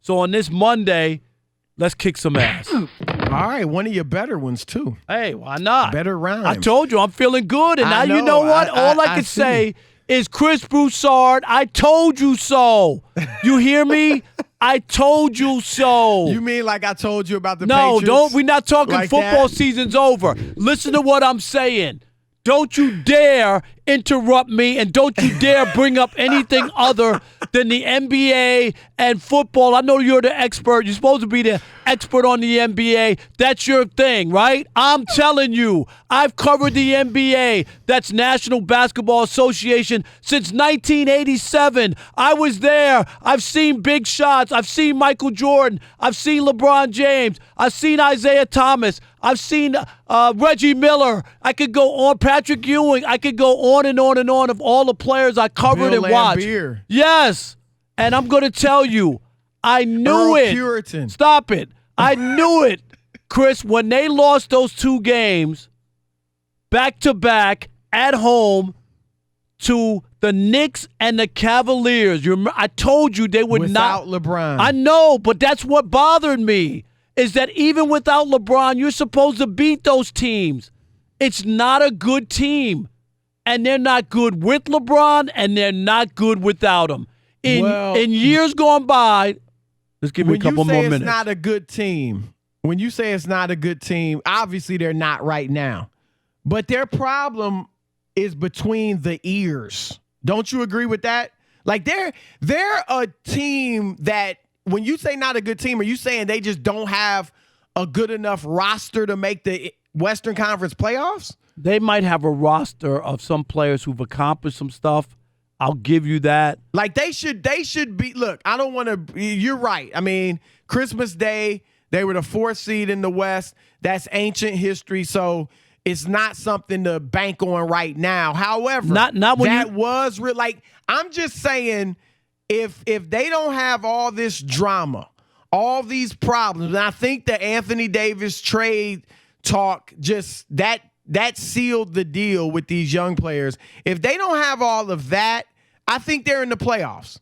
So on this Monday, let's kick some ass. All right, one of your better ones, too. Hey, why not? Better rhymes. I told you I'm feeling good, and now you know what? All I can say is Chris Broussard, I told you so. You hear me? I told you so. You mean like I told you about the Patriots? No, we're not talking like football that? Season's over. Listen to what I'm saying. Don't you dare interrupt me, and don't you dare bring up anything other than the NBA and football. I know you're the expert. You're supposed to be the expert on the NBA. That's your thing, right? I'm telling you, I've covered the NBA. That's National Basketball Association since 1987. I was there. I've seen big shots. I've seen Michael Jordan. I've seen LeBron James. I've seen Isaiah Thomas. I've seen Reggie Miller. I could go on. Patrick Ewing. I could go on and on and on of all the players I covered Bill and watched. Laimbeer. Yes. And I'm going to tell you, I knew Earl it. Puritan. Stop it. I knew it, Chris, when they lost those 2 games back-to-back at home to the Knicks and the Cavaliers. I told you they would Without not. LeBron. I know, but that's what bothered me, is that even without LeBron, you're supposed to beat those teams. It's not a good team. And they're not good with LeBron, and they're not good without him. In years gone by, let's give me a couple more minutes. When you say it's not a good team, obviously they're not right now. But their problem is between the ears. Don't you agree with that? Like they're a team that, when you say not a good team, are you saying they just don't have a good enough roster to make the Western Conference playoffs? They might have a roster of some players who've accomplished some stuff. I'll give you that. Like they should be. Look, I don't want to. You're right. I mean, Christmas Day, they were the 4th seed in the West. That's ancient history. So it's not something to bank on right now. However, not when that was real. Like, I'm just saying, if they don't have all this drama, all these problems, and I think the Anthony Davis trade talk just that sealed the deal with these young players. If they don't have all of that, I think they're in the playoffs.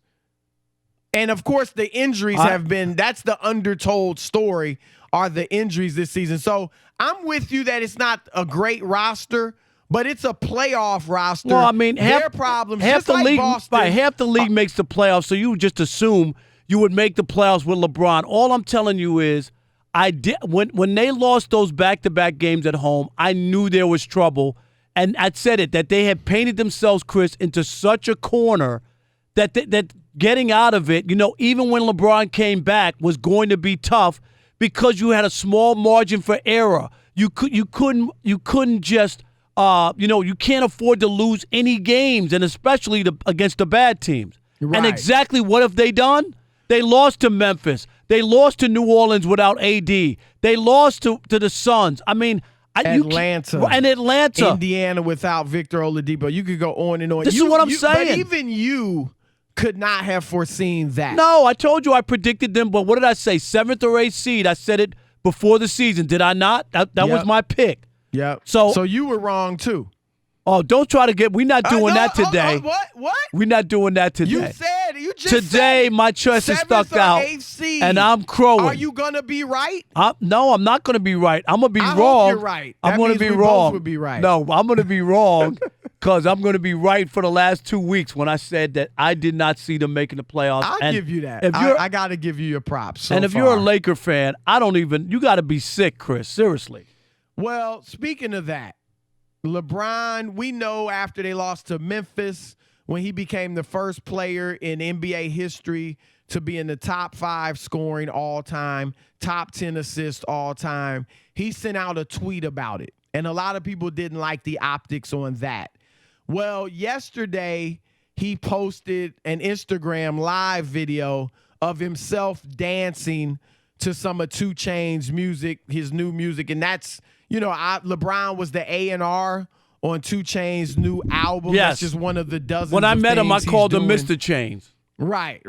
And, of course, the injuries have been – that's the undertold story, are the injuries this season. So I'm with you that it's not a great roster, but it's a playoff roster. Well, I mean, half the league makes the playoffs, so you would just assume you would make the playoffs with LeBron. All I'm telling you is – when they lost those back-to-back games at home, I knew there was trouble. And I said it, that they had painted themselves, Chris, into such a corner that getting out of it, even when LeBron came back, was going to be tough because you had a small margin for error. You couldn't just you can't afford to lose any games, and especially against the bad teams. Right. And exactly what have they done? They lost to Memphis. They lost to New Orleans without AD. They lost to the Suns. I mean, Atlanta. Indiana without Victor Oladipo. You could go on and on. This is what I'm saying. But even you could not have foreseen that. No, I told you I predicted them, but what did I say? 7th or 8th seed. I said it before the season. Did I not? That was my pick. Yep. So you were wrong, too. Oh, don't try to we're not doing that today. What? We're not doing that today. You just today, my choice is stuck out, and I'm crowing. Are you going to be right? No, I'm not going to be right. I'm going to be wrong. Hope you're right. I'm going to be wrong. Both would be right. No, I'm going to be wrong because I'm going to be right for the last 2 weeks when I said that I did not see them making the playoffs. I'll give you that. I got to give you your props. And if you're a Laker fan, you got to be sick, Chris. Seriously. Well, speaking of that, LeBron, we know after they lost to Memphis, when he became the first player in NBA history to be in the top 5 scoring all time, top 10 assists all time, he sent out a tweet about it. And a lot of people didn't like the optics on that. Well, yesterday he posted an Instagram live video of himself dancing to some of 2 Chainz's music, his new music. And that's, LeBron was the A&R on 2 Chainz's new album. Yes. That's just one of the dozens When I met him, I called him doing. Mr. Chainz. Right.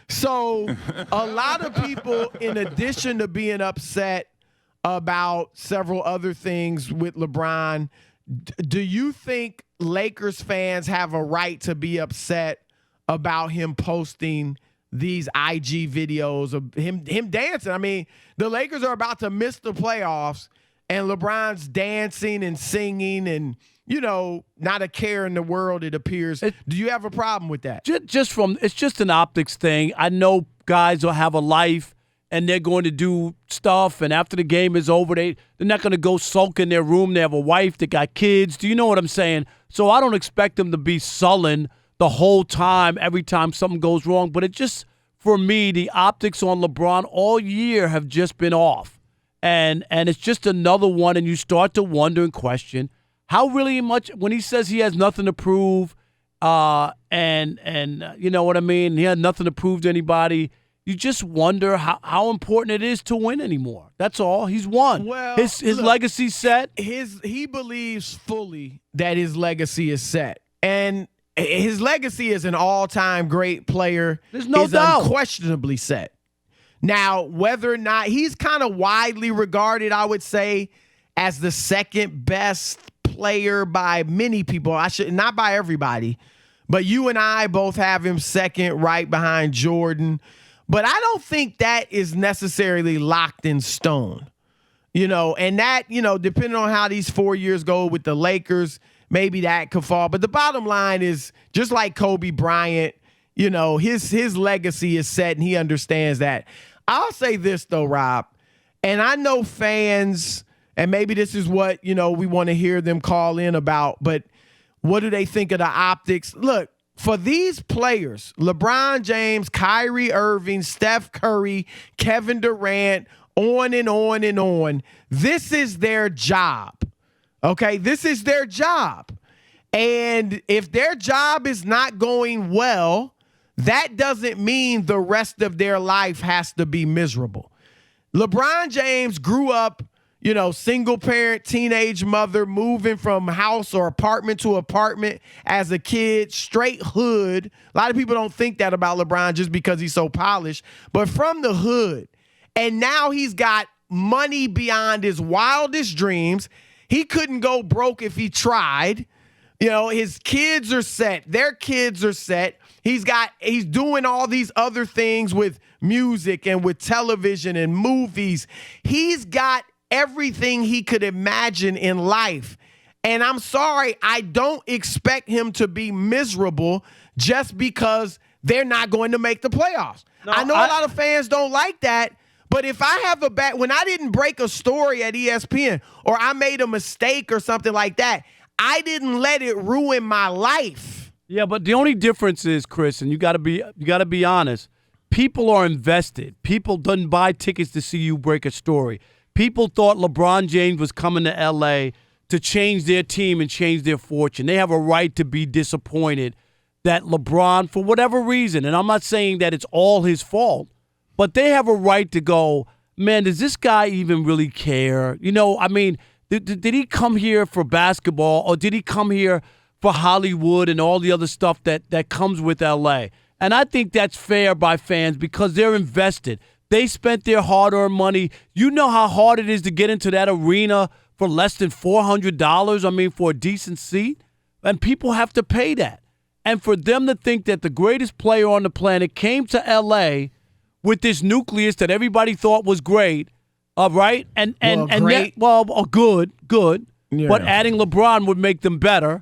So a lot of people, in addition to being upset about several other things with LeBron, do you think Lakers fans have a right to be upset about him posting these IG videos of him dancing. I mean, the Lakers are about to miss the playoffs, and LeBron's dancing and singing and, not a care in the world, it appears. Do you have a problem with that? It's just an optics thing. I know guys will have a life and they're going to do stuff, and after the game is over, they're not going to go sulk in their room. They have a wife, they got kids. Do you know what I'm saying? So I don't expect them to be sullen the whole time, every time something goes wrong. But it just, for me, the optics on LeBron all year have just been off. And it's just another one, and you start to wonder and question how really much, when he says he has nothing to prove, and you know what I mean, he had nothing to prove to anybody, you just wonder how important it is to win anymore. That's all. He's won. Well, his legacy's set. He believes fully that his legacy is set. And his legacy as an all-time great player There's no doubt. Unquestionably set. Now, whether or not he's kind of widely regarded, I would say, as the second best player by many people. Not by everybody, but you and I both have him second, right behind Jordan. But I don't think that is necessarily locked in stone. And that, depending on how these 4 years go with the Lakers, maybe that could fall. But the bottom line is, just like Kobe Bryant, his legacy is set, and he understands that. I'll say this, though, Rob, and I know fans, and maybe this is what, we want to hear them call in about, but what do they think of the optics? Look, for these players, LeBron James, Kyrie Irving, Steph Curry, Kevin Durant, on and on and on, this is their job. Okay, this is their job. And if their job is not going well, that doesn't mean the rest of their life has to be miserable. LeBron James grew up, single parent, teenage mother, moving from house or apartment to apartment as a kid, straight hood. A lot of people don't think that about LeBron just because he's so polished, but from the hood. And now he's got money beyond his wildest dreams. He couldn't go broke if he tried. His kids are set. Their kids are set. He's doing all these other things with music and with television and movies. He's got everything he could imagine in life. And I'm sorry, I don't expect him to be miserable just because they're not going to make the playoffs. No, I know a lot of fans don't like that. But if I have when I didn't break a story at ESPN or I made a mistake or something like that, I didn't let it ruin my life. Yeah, but the only difference is, Chris, and you got to be honest. People are invested. People didn't buy tickets to see you break a story. People thought LeBron James was coming to L.A. to change their team and change their fortune. They have a right to be disappointed that LeBron, for whatever reason, and I'm not saying that it's all his fault, but they have a right to go, man, does this guy even really care? Did he come here for basketball, or did he come here for Hollywood and all the other stuff that comes with L.A.? And I think that's fair by fans because they're invested. They spent their hard-earned money. You know how hard it is to get into that arena for less than $400, for a decent seat? And people have to pay that. And for them to think that the greatest player on the planet came to L.A. with this nucleus that everybody thought was great, right? Good. Yeah. But adding LeBron would make them better.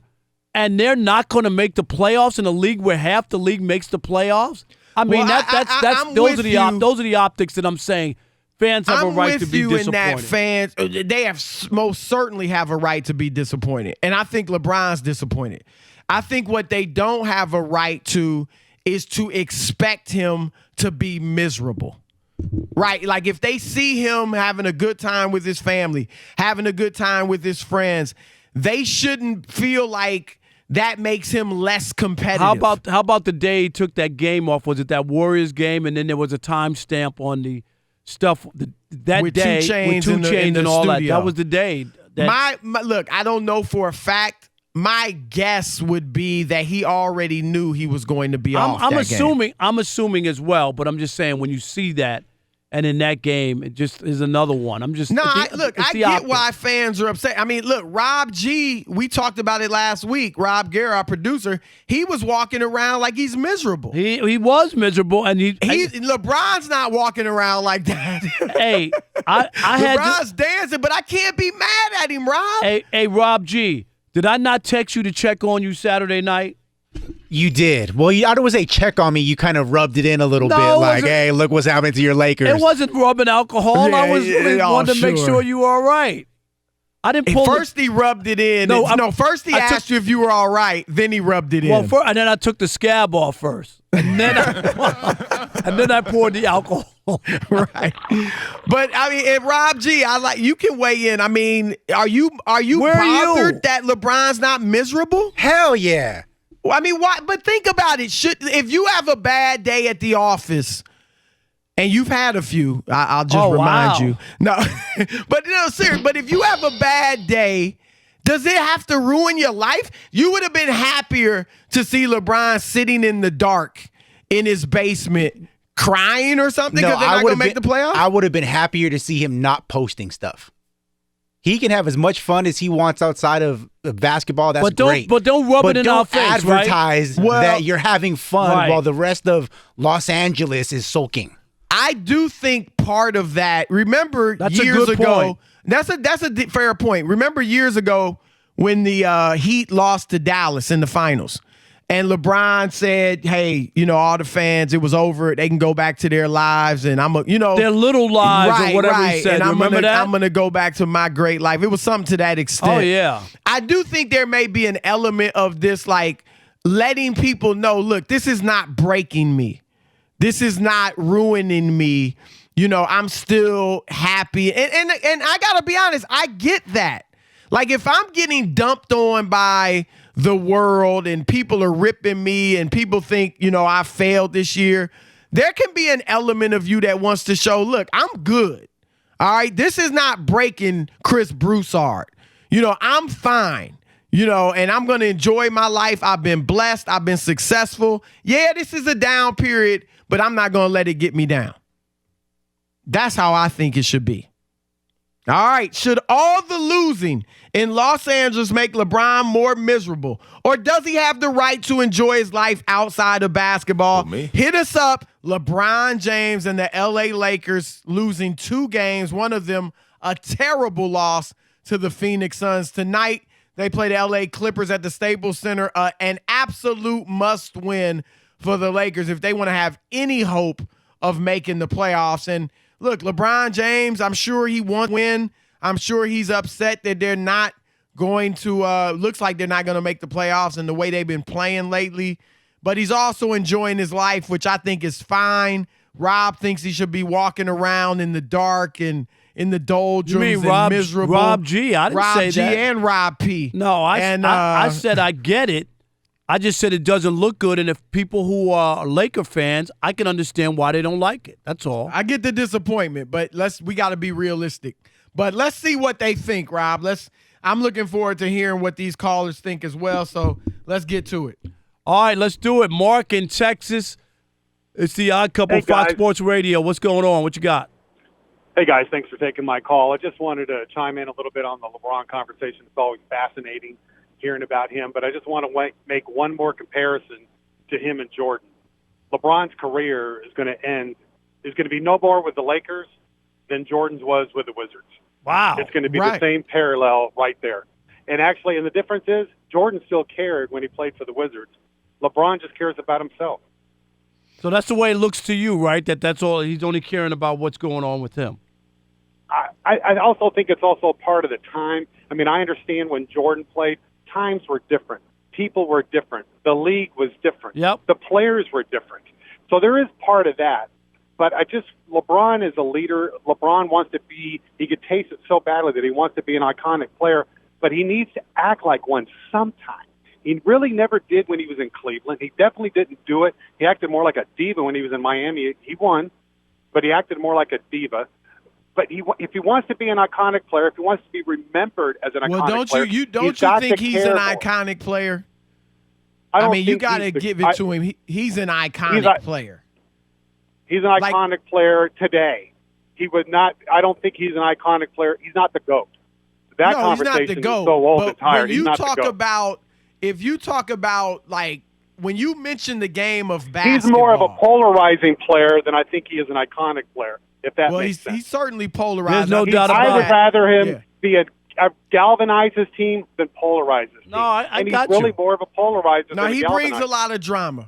And they're not going to make the playoffs in a league where half the league makes the playoffs. Those are the optics that I'm saying. Fans have a right to be disappointed. I'm with you in that fans, they have most certainly have a right to be disappointed. And I think LeBron's disappointed. I think what they don't have a right to is to expect him to be miserable. Right? Like if they see him having a good time with his family, having a good time with his friends, they shouldn't feel like that makes him less competitive. How about the day he took that game off? Was it that Warriors game? And then there was a timestamp on the stuff that with day 2 Chainz with 2 Chainz and all studio. That was the day. Look, I don't know for a fact. My guess would be that he already knew he was going to be off that game. I'm assuming as well, but I'm just saying when you see that, And in that game, it just is another one. I'm just No, I it's the get optics. why fans are upset. I mean, look, Rob G, we talked about it last week. Rob Guerra, our producer, he was walking around like he's miserable. He was miserable, and LeBron's not walking around like that. Hey, I had LeBron's dancing, but I can't be mad at him, Rob. Hey, Rob G, did I not text you to check on you Saturday night? You did. Well, I don't say check on me. You kind of rubbed it in a little bit, like, hey, look what's happening to your Lakers. It wasn't rubbing alcohol. Yeah, I was wanted to make sure you were all right. I didn't pull. First he rubbed it in. First he asked you if you were all right. Then he rubbed it in. And then I took the scab off first, and then I poured the alcohol. Right. But I mean, and Rob G, you can weigh in. I mean, are you bothered that LeBron's not miserable? Hell yeah. Well, I mean, why? But think about it. If you have a bad day at the office, and you've had a few, I'll just remind you. No, but no, seriously. But if you have a bad day, does it have to ruin your life? You would have been happier to see LeBron sitting in the dark in his basement crying or something because they're not going to make the playoffs? I would have been happier to see him not posting stuff. He can have as much fun as he wants outside of basketball. That's great. But don't rub it in our face, advertise right? that you're having fun while the rest of Los Angeles is sulking. I do think part of that. Remember that's years a good ago. Point. That's a fair point. Remember years ago when the Heat lost to Dallas in the finals. And LeBron said, hey, all the fans, it was over. They can go back to their lives. And their little lives or whatever he said. And I'm going to go back to my great life. It was something to that extent. Oh, yeah. I do think there may be an element of this, like letting people know, look, this is not breaking me. This is not ruining me. I'm still happy. And I got to be honest, I get that. Like if I'm getting dumped on by the world and people are ripping me and people think, I failed this year, there can be an element of you that wants to show, look, I'm good. All right. This is not breaking Chris Broussard. I'm fine. And I'm going to enjoy my life. I've been blessed. I've been successful. Yeah, this is a down period, but I'm not going to let it get me down. That's how I think it should be. All right. Should all the losing in Los Angeles make LeBron more miserable? Or does he have the right to enjoy his life outside of basketball? Hit us up. LeBron James and the LA Lakers losing 2 games. One of them a terrible loss to the Phoenix Suns. Tonight, they play the LA Clippers at the Staples Center. An absolute must win for the Lakers if they want to have any hope of making the playoffs. And look, LeBron James, I'm sure he wants to win. I'm sure he's upset that they're not going to, looks like they're not going to make the playoffs in the way they've been playing lately. But he's also enjoying his life, which I think is fine. Rob thinks he should be walking around in the dark and in the doldrums. You mean Rob, miserable. Rob G? I didn't say that. Rob G and Rob P. No, I said I get it. I just said it doesn't look good, and if people who are Laker fans, I can understand why they don't like it. That's all. I get the disappointment, but we got to be realistic. But let's see what they think, Rob. I'm looking forward to hearing what these callers think as well, so let's get to it. All right, let's do it. Mark in Texas. It's the Odd Couple, Fox Sports Radio. What's going on? What you got? Hey, guys. Thanks for taking my call. I just wanted to chime in a little bit on the LeBron conversation. It's always fascinating hearing about him, but I just want to make one more comparison to him and Jordan. LeBron's career is going to be no more with the Lakers than Jordan's was with the Wizards. Wow. It's going to be the same parallel right there. And actually, and the difference is Jordan still cared when he played for the Wizards. LeBron just cares about himself. So that's the way it looks to you, right? That's all. He's only caring about what's going on with him. I also think it's also part of the time. I mean, I understand when Jordan played, times were different. People were different. The league was different. Yep. The players were different. So there is part of that. But LeBron is a leader. LeBron wants to be, he could taste it so badly that he wants to be an iconic player, but he needs to act like one sometime. He really never did when he was in Cleveland. He definitely didn't do it. He acted more like a diva when he was in Miami. He won, but he acted more like a diva. But if he wants to be an iconic player, if he wants to be remembered as an iconic player, don't you think he's an iconic player? I mean, you got to give it to him. He's an iconic player. He's an iconic player today. he would not. I don't think he's an iconic player. He's not the GOAT. That no, he's not conversation the GOAT. is so old but and tired. when He's you not talk the GOAT. about, if you talk about like when you mention the game of basketball, He's more of a polarizing player than I think he is an iconic player. If that makes sense. He's certainly polarized. There's no doubt about I would it. rather him be galvanize his team than polarize his team. No, I and got he's really you. more of a polarizer. No, than he a brings galvanizer. a lot of drama.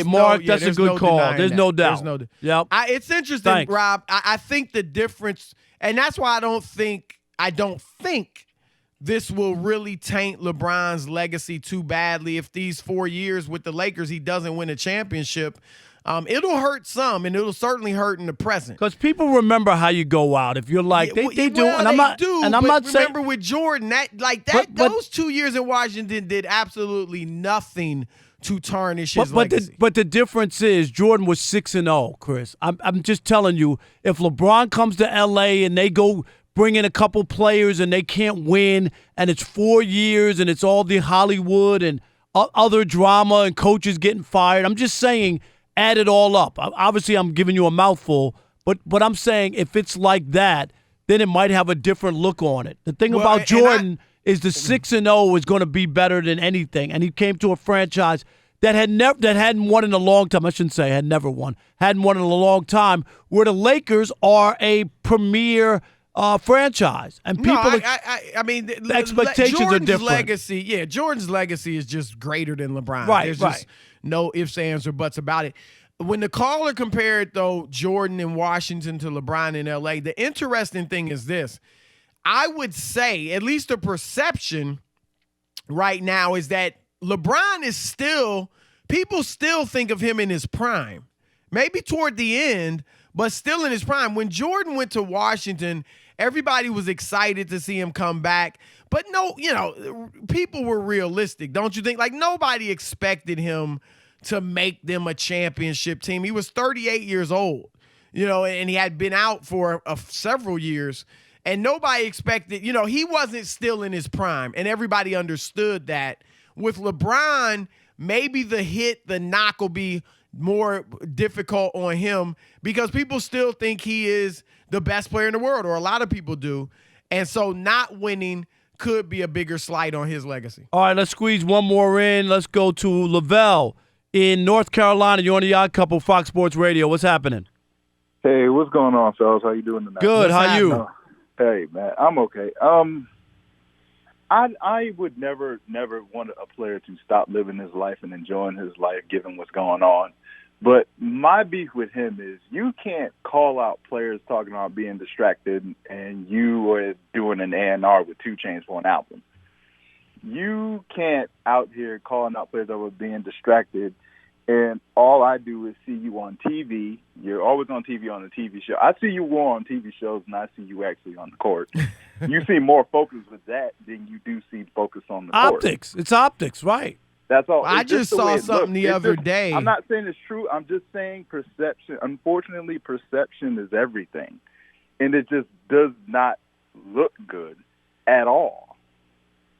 Mark, that's a good call. There's no doubt. Yep. It's interesting, Thanks. Rob. I think the difference, and that's why I don't think this will really taint LeBron's legacy too badly. If these 4 years with the Lakers he doesn't win a championship, it'll hurt some, and it'll certainly hurt in the present. Because people remember how you go out. If you're like they do, and I'm not, and I'm but not saying. remember with Jordan But those 2 years in Washington did absolutely nothing to tarnish his legacy. But the difference is Jordan was 6-0, Chris. I'm just telling you, if LeBron comes to LA and they go bring in a couple players and they can't win, and it's 4 years and it's all the Hollywood and other drama and coaches getting fired, I'm just saying, add it all up. Obviously, I'm giving you a mouthful, but I'm saying if it's like that, then it might have a different look on it. The thing about Jordan is the 6-0 is going to be better than anything, and he came to a franchise that hadn't won in a long time. I shouldn't say hadn't won in a long time, where the Lakers are a premier franchise, and people. I mean, the expectations Jordan's are different. Legacy, Jordan's legacy is just greater than LeBron. Right, There's right. just no ifs, ands, or buts about it. When the caller compared though Jordan in Washington to LeBron in LA, the interesting thing is this: I would say, at least the perception right now is that LeBron is still, people still think of him in his prime, maybe toward the end, but still in his prime. When Jordan went to Washington, everybody was excited to see him come back. But no, people were realistic, don't you think? Like, nobody expected him to make them a championship team. He was 38 years old, and he had been out for several years. And nobody expected, he wasn't still in his prime. And everybody understood that. With LeBron, maybe the knock will be more difficult on him because people still think he is the best player in the world, or a lot of people do. And so not winning could be a bigger slight on his legacy. All right, let's squeeze one more in. Let's go to Lavelle in North Carolina. You're on the Odd Couple, Fox Sports Radio. What's happening? Hey, what's going on, fellas? How you doing tonight? Good. How you? Hey, man, I'm okay. I would never want a player to stop living his life and enjoying his life given what's going on. But my beef with him is you can't call out players talking about being distracted and you were doing an A&R with 2 Chainz for an album. You can't out here calling out players that were being distracted, and all I do is see you on TV. You're always on TV on a TV show. I see you more on TV shows than I see you actually on the court. You see more focus with that than you do see focus on the court. Optics. It's optics, right? That's all. I just saw something the other day. I'm not saying it's true. I'm just saying perception. Unfortunately, perception is everything. And it just does not look good at all.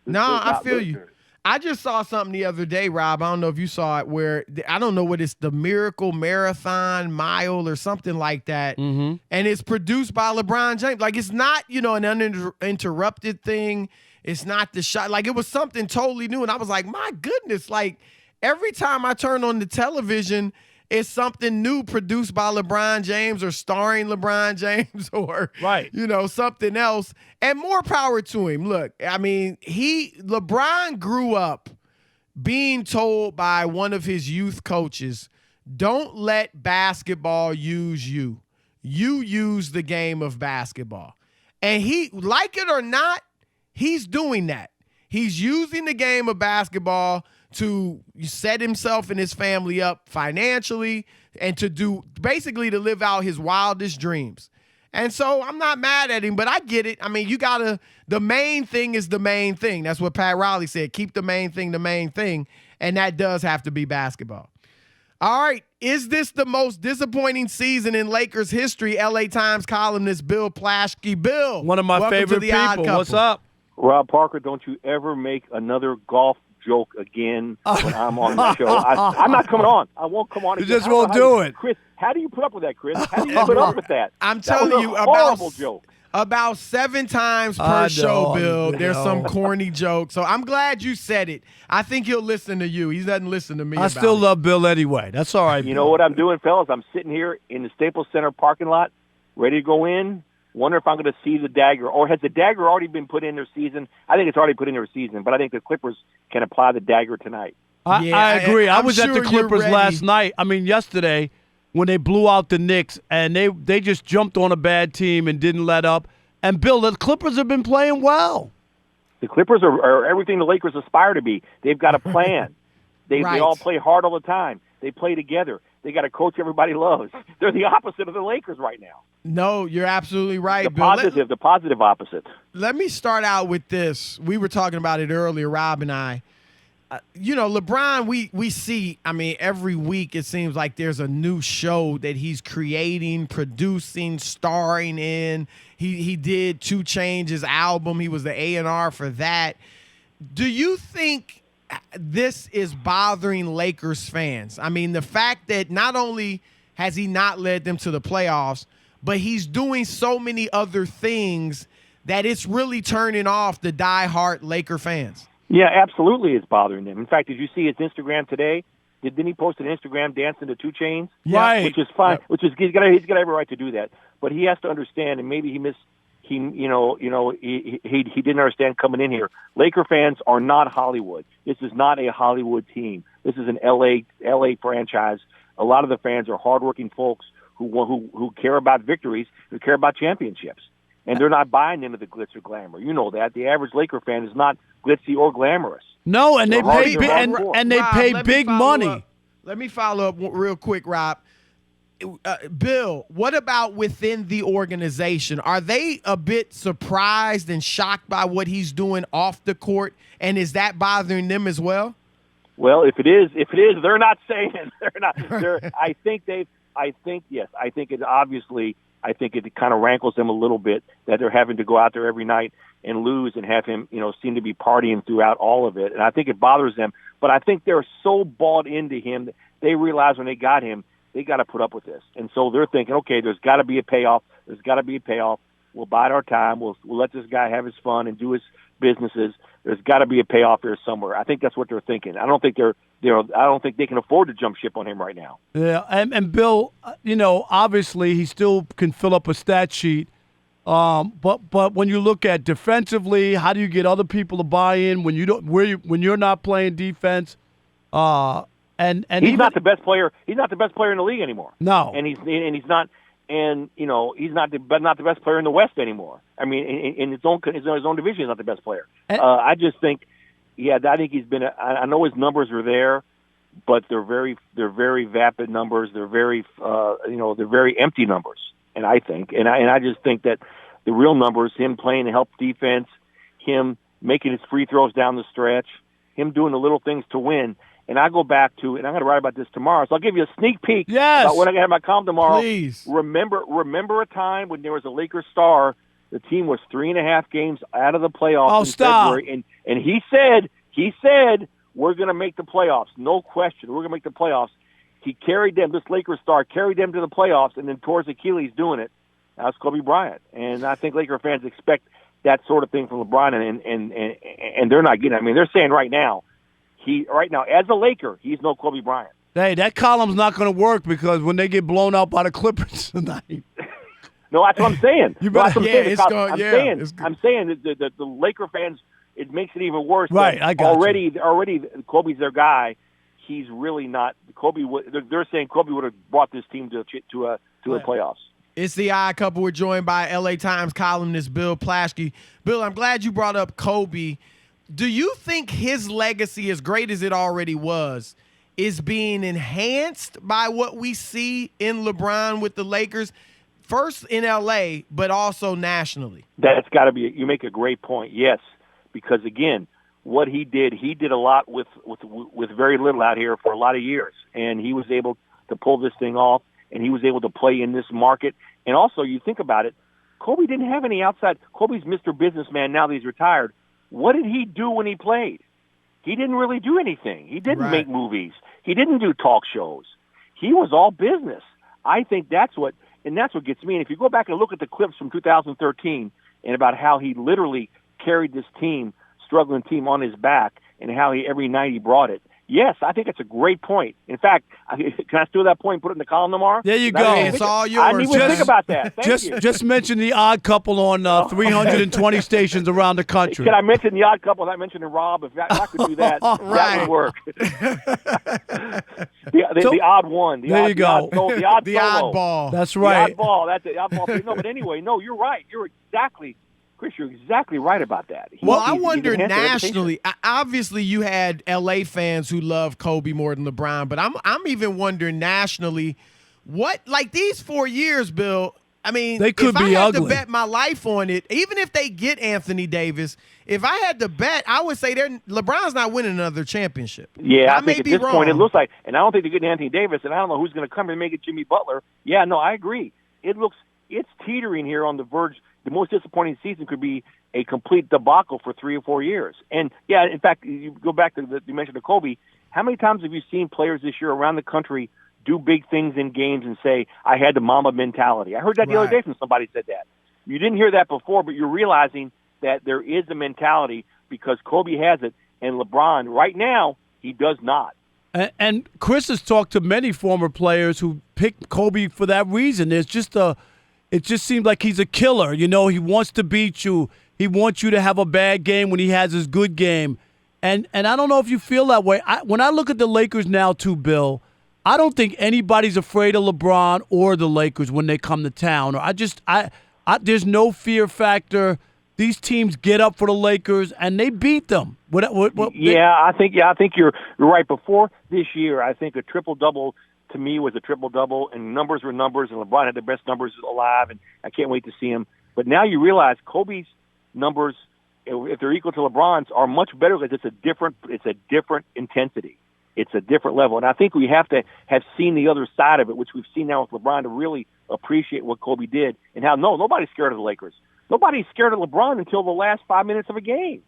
No, I feel you. Good. I just saw something the other day, Rob. I don't know if you saw it, where I don't know what it's, the Miracle Marathon Mile or something like that. Mm-hmm. And it's produced by LeBron James. Like, it's not, an uninterrupted thing. It's not the shot. Like, it was something totally new. And I was like, my goodness, like, every time I turn on the television, it's something new produced by LeBron James or starring LeBron James or, right. Something else. And more power to him. Look, I mean, LeBron grew up being told by one of his youth coaches, don't let basketball use you. You use the game of basketball. And he, like it or not, he's doing that. He's using the game of basketball to set himself and his family up financially and to live out his wildest dreams. And so I'm not mad at him, but I get it. I mean, the main thing is the main thing. That's what Pat Riley said. Keep the main thing. And that does have to be basketball. All right. Is this the most disappointing season in Lakers history? LA Times columnist Bill Plaschke. Bill, one of my favorite people. What's up? Rob Parker, don't you ever make another golf joke again when I'm on the show. I'm not coming on. I won't come on You again. just won't do it. Chris, how do you put up with that, Chris? How do you put up with that? I'm That telling was you, a horrible joke. About 7 times per show, Bill, there's some corny joke. So I'm glad you said it. I think he'll listen to you. He doesn't listen to me. I still love Bill anyway. That's all right. You know what I'm doing, fellas? I'm sitting here in the Staples Center parking lot, ready to go in. Wonder if I'm going to see the dagger. Or has the dagger already been put in their season? I think it's already put in their season, but I think the Clippers can apply the dagger tonight. I agree. I was at the Clippers ready. last night. I mean, yesterday when they blew out the Knicks, and they just jumped on a bad team and didn't let up. And, Bill, the Clippers have been playing well. The Clippers are everything the Lakers aspire to be. They've got a plan. They all play hard all the time. They play together. They got a coach everybody loves. They're the opposite of the Lakers right now. No, you're absolutely right, Bill. The positive opposite. Let me start out with this. We were talking about it earlier, Rob and I. LeBron, we see, I mean, every week it seems like there's a new show that he's creating, producing, starring in. He did 2 Chainz's album. He was the A&R for that. Do you think this is bothering Lakers fans? I mean, the fact that not only has he not led them to the playoffs, but he's doing so many other things that it's really turning off the diehard Laker fans. Yeah, absolutely, it's bothering them. In fact, did you see his Instagram today? Didn't he post an Instagram dancing to 2 Chainz? Right. Which is fine. Which is he's got every right to do that. But he has to understand, and maybe he didn't understand coming in here. Laker fans are not Hollywood. This is not a Hollywood team. This is an LA franchise. A lot of the fans are hardworking folks who care about victories, who care about championships. And they're not buying into the glitz or glamour. You know that. The average Laker fan is not glitzy or glamorous. No, and they pay big money. Let me follow up real quick, Rob. Bill, what about within the organization? Are they a bit surprised and shocked by what he's doing off the court? And is that bothering them as well? Well, if it is, they're not saying they're not. I think yes. I think it kind of rankles them a little bit that they're having to go out there every night and lose and have him, seem to be partying throughout all of it. And I think it bothers them. But I think they're so bought into him that they realize when they got him, they got to put up with this. And so they're thinking, okay, there's got to be a payoff. We'll bide our time. We'll let this guy have his fun and do his businesses. There's got to be a payoff there somewhere. I think that's what they're thinking. I don't think I don't think they can afford to jump ship on him right now. Yeah, and Bill, obviously he still can fill up a stat sheet. But when you look at defensively, how do you get other people to buy in when you're not playing defense? And he's not the best player. He's not the best player in the league anymore. No, and he's not the best player in the West anymore. I mean, in his own division, he's not the best player. I just think, I think he's been. I know his numbers are there, but they're very vapid numbers. They're very they're very empty numbers. And I just think that the real numbers, him playing help defense, him making his free throws down the stretch, him doing the little things to win. And I go back to, and I'm going to write about this tomorrow, so I'll give you a sneak peek about when I have my column tomorrow. Please. Remember a time when there was a Lakers star, the team was 3.5 games out of the playoffs in February, and he said, we're going to make the playoffs. No question. We're going to make the playoffs. He carried them, this Lakers star carried them to the playoffs and then tore his Achilles doing it. That was Kobe Bryant. And I think Laker fans expect that sort of thing from LeBron, and they're not getting it. I mean, they're saying right now, as a Laker, he's no Kobe Bryant. Hey, that column's not going to work because when they get blown out by the Clippers tonight. No, that's what I'm saying. I'm saying that the Laker fans, it makes it even worse. Right, I got already Kobe's their guy. He's really not. They're saying Kobe would have brought this team to the playoffs. It's the Odd Couple. We're joined by LA Times columnist Bill Plaschke. Bill, I'm glad you brought up Kobe. Do you think his legacy, as great as it already was, is being enhanced by what we see in LeBron with the Lakers, first in L.A., but also nationally? That's got to be – you make a great point, yes, because, again, what he did a lot with very little out here for a lot of years, and he was able to pull this thing off, and he was able to play in this market. And also, you think about it, Kobe didn't have any outside – Kobe's Mr. Businessman now that he's retired. What did he do when he played? he didn't really do anything. He didn't Right. make movies. He didn't do talk shows. He was all business. I think that's what gets me. And if you go back and look at the clips from 2013 and about how he literally carried this struggling team on his back, and how every night he brought it. Yes, I think it's a great point. In fact, can I steal that point and put it in the column tomorrow? There you go. It's all yours. I didn't even think about that. Thank you. Just mention the Odd Couple on 320 stations around the country. Can I mention the Odd Couple? I mentioned Rob. If I could do that, that would work. the odd one. There you go. The odd The solo. oddball. That's right. The oddball. That's the oddball. No, but anyway, no, you're right. Chris, you're exactly right about that. Well, I wonder nationally. Obviously, you had LA fans who love Kobe more than LeBron, but I'm even wondering nationally, what like these 4 years, Bill. I mean, they could if be I had ugly. to bet my life on it, even if they get Anthony Davis, if I had to bet, I would say LeBron's not winning another championship. Yeah, I may think at be this wrong. point it looks like, and I don't think they're getting Anthony Davis, and I don't know who's going to come and make it Jimmy Butler. Yeah, no, I agree. It's teetering here on the verge. The most disappointing season could be a complete debacle for 3 or 4 years. And, yeah, in fact, you go back to you mentioned Kobe. How many times have you seen players this year around the country do big things in games and say, I had the Mamba mentality? I heard that the other day from somebody said that. You didn't hear that before, but you're realizing that there is a mentality because Kobe has it, and LeBron, right now, he does not. And Chris has talked to many former players who picked Kobe for that reason. It just seems like he's a killer. You know, he wants to beat you. He wants you to have a bad game when he has his good game. And I don't know if you feel that way. When I look at the Lakers now too, Bill, I don't think anybody's afraid of LeBron or the Lakers when they come to town. Or there's no fear factor. These teams get up for the Lakers and they beat them. I think you're right. Before this year, I think a triple-double to me was a triple-double, and numbers were numbers, and LeBron had the best numbers alive, and I can't wait to see him. But now you realize Kobe's numbers, if they're equal to LeBron's, are much better because it's a different intensity. It's a different level. And I think we have to have seen the other side of it, which we've seen now with LeBron, to really appreciate what Kobe did and how, nobody's scared of the Lakers. Nobody's scared of LeBron until the last 5 minutes of a game.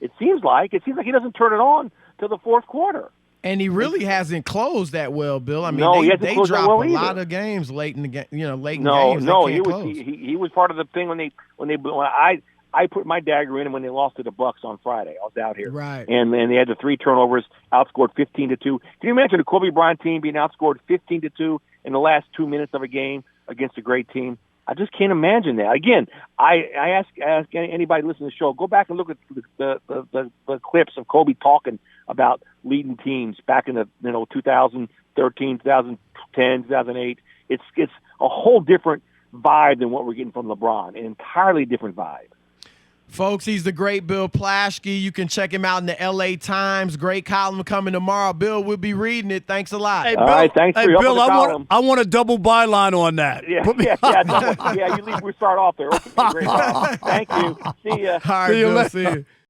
It seems like he doesn't turn it on till the fourth quarter. And he really hasn't closed that well, Bill. I mean, they drop a lot of games late in the game. Late in games. He was part of the thing when I put my dagger in when they lost to the Bucks on Friday. I was out here, right? And they had the 3 turnovers, outscored 15-2. Can you imagine the Kobe Bryant team being outscored 15-2 in the last 2 minutes of a game against a great team? I just can't imagine that. Again, I ask anybody listening to the show, go back and look at the clips of Kobe talking about leading teams back in the 2013, 2010, 2008. It's a whole different vibe than what we're getting from LeBron, an entirely different vibe. Folks, he's the great Bill Plaschke. You can check him out in the LA Times. Great column coming tomorrow. Bill, we'll be reading it. Thanks a lot. Hey, All right, thanks for your Bill, column. I want a double byline on that. Yeah, you leave. We start off there. Okay, great. Thank you. See ya. All right, Bill, see you.